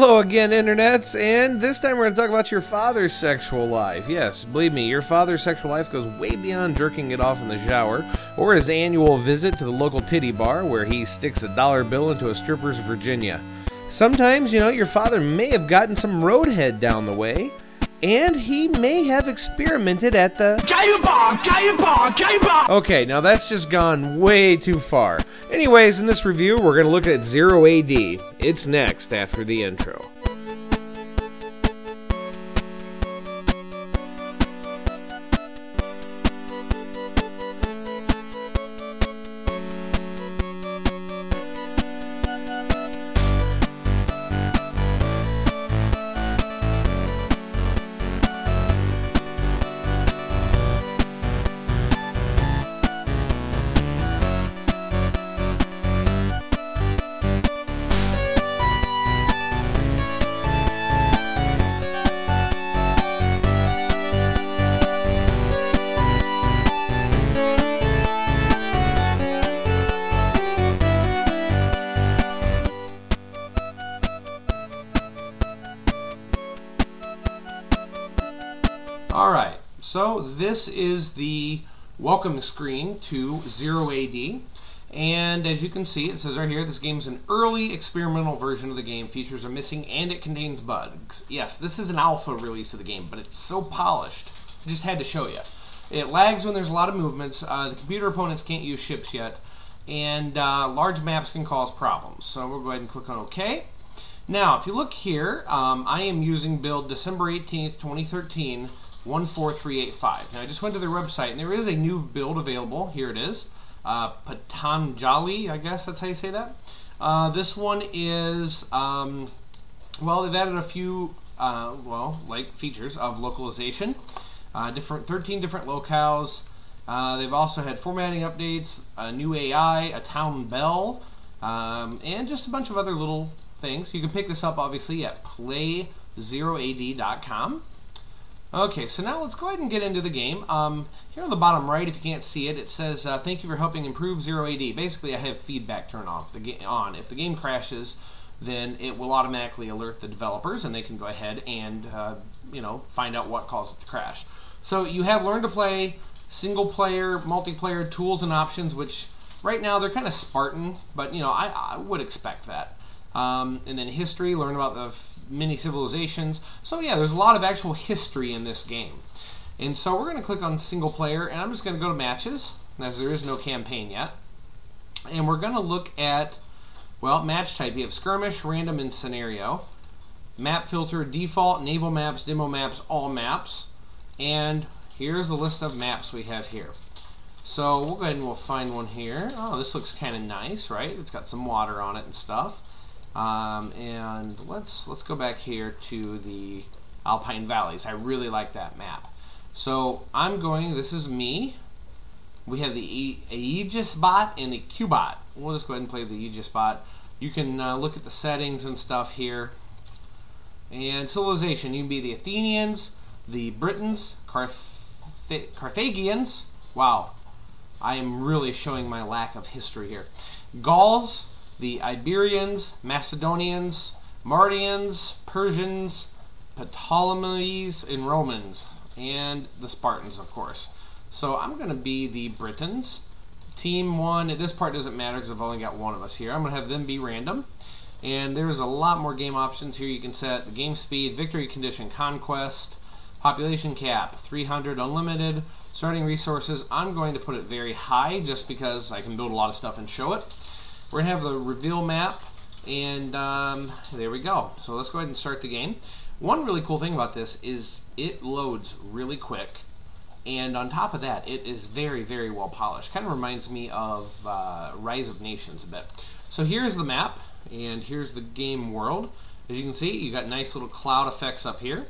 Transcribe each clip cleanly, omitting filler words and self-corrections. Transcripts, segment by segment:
Hello again, internets, and this time we're going to talk about your father's sexual life. Yes, believe me, your father's sexual life goes way beyond jerking it off in the shower, or his annual visit to the local titty bar where he sticks a dollar bill into a stripper's Virginia. Sometimes, you know, your father may have gotten some roadhead down the way, and he may have experimented at the Okay, now that's just gone way too far. Anyways, in this review, we're going to look at Zero AD. It's next after the intro. Alright, so this is the welcome screen to Zero AD, and as you can see, it says right here, this game is an early experimental version of the game. Features are missing and it contains bugs. Yes, this is an alpha release of the game, but it's so polished, I just had to show you. It lags when there's a lot of movements, the computer opponents can't use ships yet, and large maps can cause problems. So we'll go ahead and click on OK. Now, if you look here, I am using build December 18th, 2013, 14385. Now I just went to their website and there is a new build available. Here it is. Patanjali, I guess that's how you say that. This one is, well, they've added a few, like features of localization. 13 different locales. They've also had formatting updates, a new AI, a town bell, and just a bunch of other little things. You can pick this up obviously at playzeroad.com. Okay, so now let's go ahead and get into the game. Here on the bottom right, if you can't see it, it says, thank you for helping improve Zero AD. Basically, I have feedback turned on. If the game crashes, then it will automatically alert the developers, and they can go ahead and, you know, find out what caused it to crash. So you have learn to play, single player, multiplayer tools and options, which right now they're kind of Spartan, but, you know, I would expect that. And then history, learn about the many civilizations. So yeah, there's a lot of actual history in this game. And so we're going to click on single player, and I'm just going to go to matches, as there is no campaign yet. And we're going to look at, well, match type. You have skirmish, random, and scenario. Map filter, default, naval maps, demo maps, all maps. And here's the list of maps we have here. So we'll go ahead and we'll find one here. Oh, this looks kind of nice, right? It's got some water on it and stuff. And let's go back here to the Alpine Valleys. I really like that map. So I'm going, this is me. We have the Aegis bot and the Q-bot. We'll just go ahead and play the Aegis bot. You can look at the settings and stuff here. And civilization, you can be the Athenians, the Britons, Carthaginians. Wow, I am really showing my lack of history here. Gauls, the Iberians, Macedonians, Mardians, Persians, Ptolemies, and Romans, and the Spartans, of course. So I'm going to be the Britons. Team 1, this part doesn't matter because I've only got one of us here. I'm going to have them be random. And there's a lot more game options here. You can set the game speed, victory condition, conquest, population cap, 300 unlimited, starting resources. I'm going to put it very high just because I can build a lot of stuff and show it. We're going to have the reveal map, and there we go. So let's go ahead and start the game. One really cool thing about this is it loads really quick, and on top of that, it is very, very well polished. Kind of reminds me of Rise of Nations a bit. So here's the map, and here's the game world. As you can see, you got nice little cloud effects up here.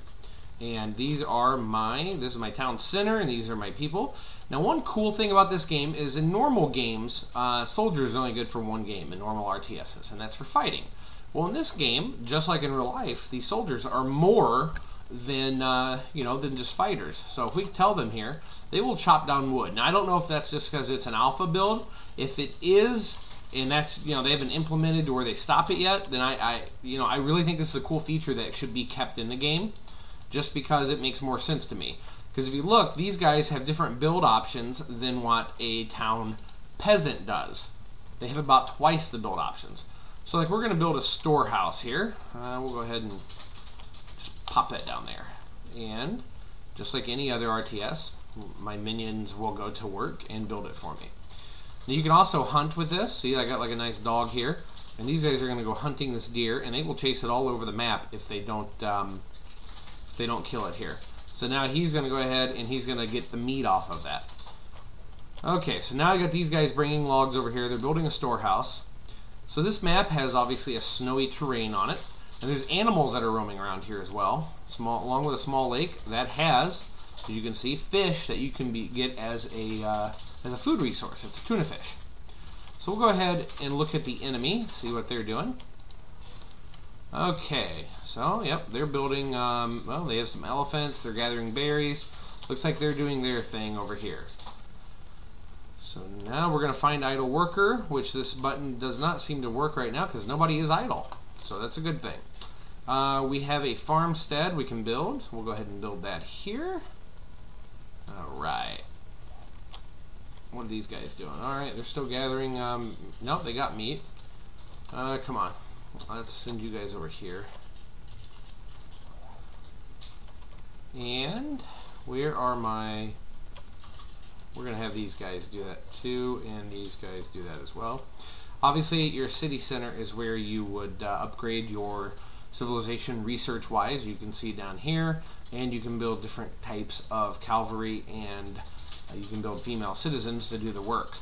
And these are this is my town center, and these are my people. Now, one cool thing about this game is in normal games, soldiers are only good for one game in normal RTSs, and that's for fighting. Well, in this game, just like in real life, these soldiers are more than than just fighters. So if we tell them here, they will chop down wood. Now, I don't know if that's just because it's an alpha build. If it is and that's, they haven't implemented to where they stop it yet, then I really think this is a cool feature that should be kept in the game, just because it makes more sense to me. Because if you look, these guys have different build options than what a town peasant does. They have about twice the build options. So like, we're going to build a storehouse here. We'll go ahead and just pop that down there. And just like any other RTS, my minions will go to work and build it for me. Now you can also hunt with this. See, I got like a nice dog here. And these guys are going to go hunting this deer, and they will chase it all over the map if they don't kill it here. So now he's going to go ahead and he's going to get the meat off of that. Okay, so now I got these guys bringing logs over here. They're building a storehouse. So this map has obviously a snowy terrain on it, and there's animals that are roaming around here as well. Along with a small lake that has, as you can see, fish that you can get as a food resource. It's a tuna fish. So we'll go ahead and look at the enemy, see what they're doing. Okay, so yep, they're building. Well, they have some elephants. They're gathering berries. Looks like they're doing their thing over here. So now we're going to find idle worker, which this button does not seem to work right now because nobody is idle. So that's a good thing. We have a farmstead we can build. We'll go ahead and build that here. Alright. What are these guys doing? Alright, they're still gathering. Nope, they got meat. Come on. Let's send you guys over here. And where are my... We're going to have these guys do that too, and these guys do that as well. Obviously, your city center is where you would upgrade your civilization research-wise. You can see down here, and you can build different types of cavalry, and you can build female citizens to do the work.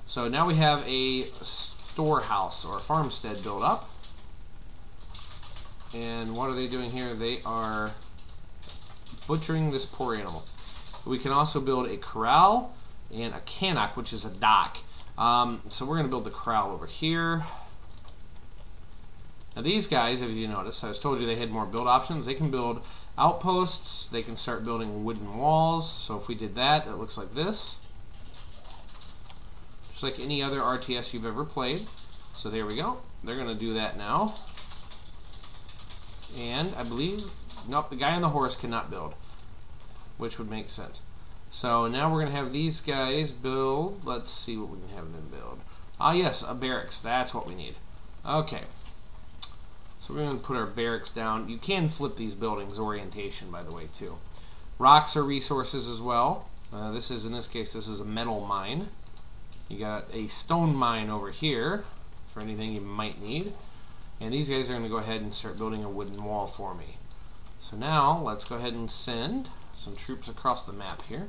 So now we have a storehouse or farmstead built up. And what are they doing here? They are butchering this poor animal. We can also build a corral and a cannock, which is a dock. So we're going to build the corral over here. Now these guys, if you notice, I was told you they had more build options. They can build outposts. They can start building wooden walls. So if we did that, it looks like this. Just like any other RTS you've ever played. So there we go. They're going to do that now. And I believe, nope, the guy on the horse cannot build, which would make sense. So now we're going to have these guys build. Let's see what we can have them build. Ah, yes, a barracks. That's what we need. Okay. So we're going to put our barracks down. You can flip these buildings orientation, by the way, too. Rocks are resources as well. In this case, this is a metal mine. You got a stone mine over here for anything you might need. And these guys are going to go ahead and start building a wooden wall for me. So now, let's go ahead and send some troops across the map here.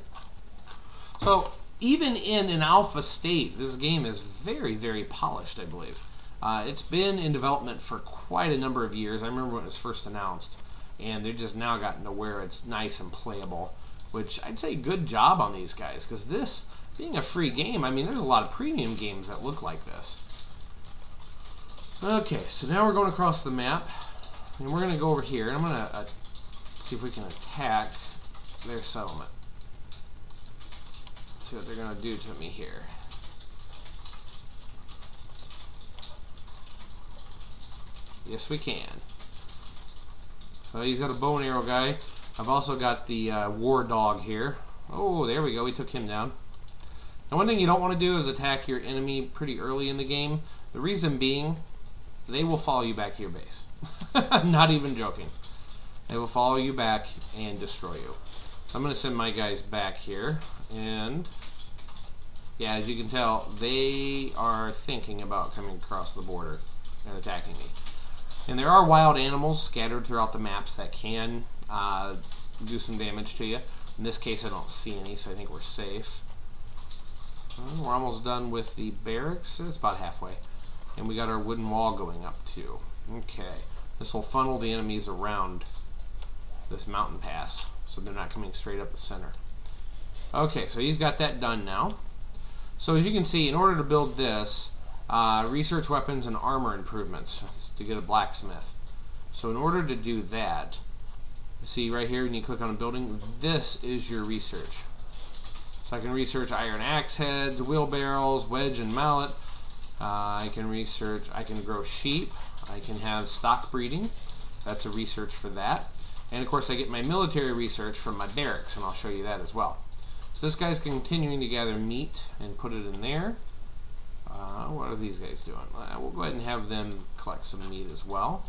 So, even in an alpha state, this game is very, very polished, I believe. It's been in development for quite a number of years. I remember when it was first announced. And they've just now gotten to where it's nice and playable. Which, I'd say good job on these guys. Because this, being a free game, I mean, there's a lot of premium games that look like this. Okay, so now we're going across the map, and we're going to go over here, and I'm going to see if we can attack their settlement. Let's see what they're going to do to me here. Yes, we can. So he's got a bow and arrow guy. I've also got the war dog here. Oh, there we go, we took him down. Now one thing you don't want to do is attack your enemy pretty early in the game. The reason being, they will follow you back to your base. I'm not even joking. They will follow you back and destroy you. So I'm going to send my guys back here. And yeah, as you can tell, they are thinking about coming across the border and attacking me. And there are wild animals scattered throughout the maps that can do some damage to you. In this case, I don't see any, so I think we're safe. We're almost done with the barracks. It's about halfway. And we got our wooden wall going up too. Okay. This will funnel the enemies around this mountain pass, so they're not coming straight up the center. Okay, so he's got that done now. So as you can see, in order to build this, research weapons and armor improvements to get a blacksmith. So in order to do that, you see right here when you click on a building, this is your research. So I can research iron axe heads, wheelbarrows, wedge and mallet. I can research, I can grow sheep, I can have stock breeding, that's a research for that. And of course I get my military research from my barracks, and I'll show you that as well. So this guy's continuing to gather meat and put it in there. What are these guys doing? We'll go ahead and have them collect some meat as well.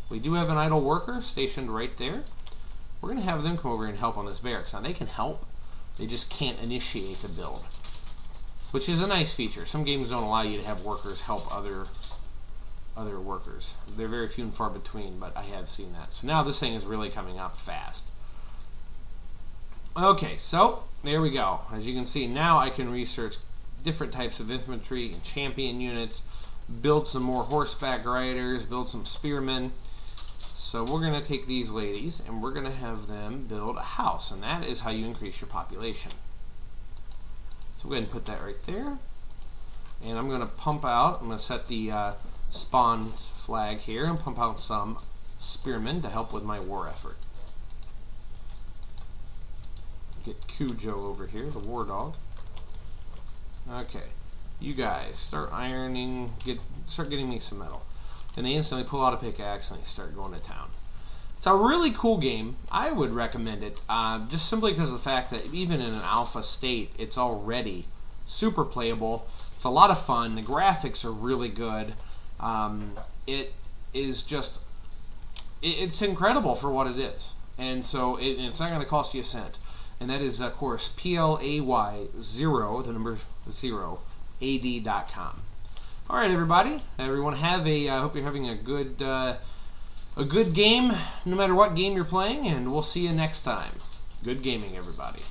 We do have an idle worker stationed right there. We're going to have them come over and help on this barracks. Now they can help, they just can't initiate a build, which is a nice feature. Some games don't allow you to have workers help other workers. They're very few and far between, but I have seen that. So now this thing is really coming up fast. Okay, so there we go. As you can see, now I can research different types of infantry and champion units, build some more horseback riders, build some spearmen. So we're going to take these ladies and we're going to have them build a house, and that is how you increase your population. So we'll go ahead and put that right there. And I'm going to pump out, I'm going to set the spawn flag here and pump out some spearmen to help with my war effort. Get Cujo over here, the war dog. Okay, you guys start ironing, start getting me some metal. And they instantly pull out a pickaxe and they start going to town. It's a really cool game. I would recommend it, just simply because of the fact that even in an alpha state, it's already super playable. It's a lot of fun. The graphics are really good. It is just, it's incredible for what it is. And so it's not going to cost you a cent. And that is, of course, PLAY0, the number 0, AD.com. All right, everybody. Everyone, have a. I hope you're having a good game, no matter what game you're playing, and we'll see you next time. Good gaming, everybody.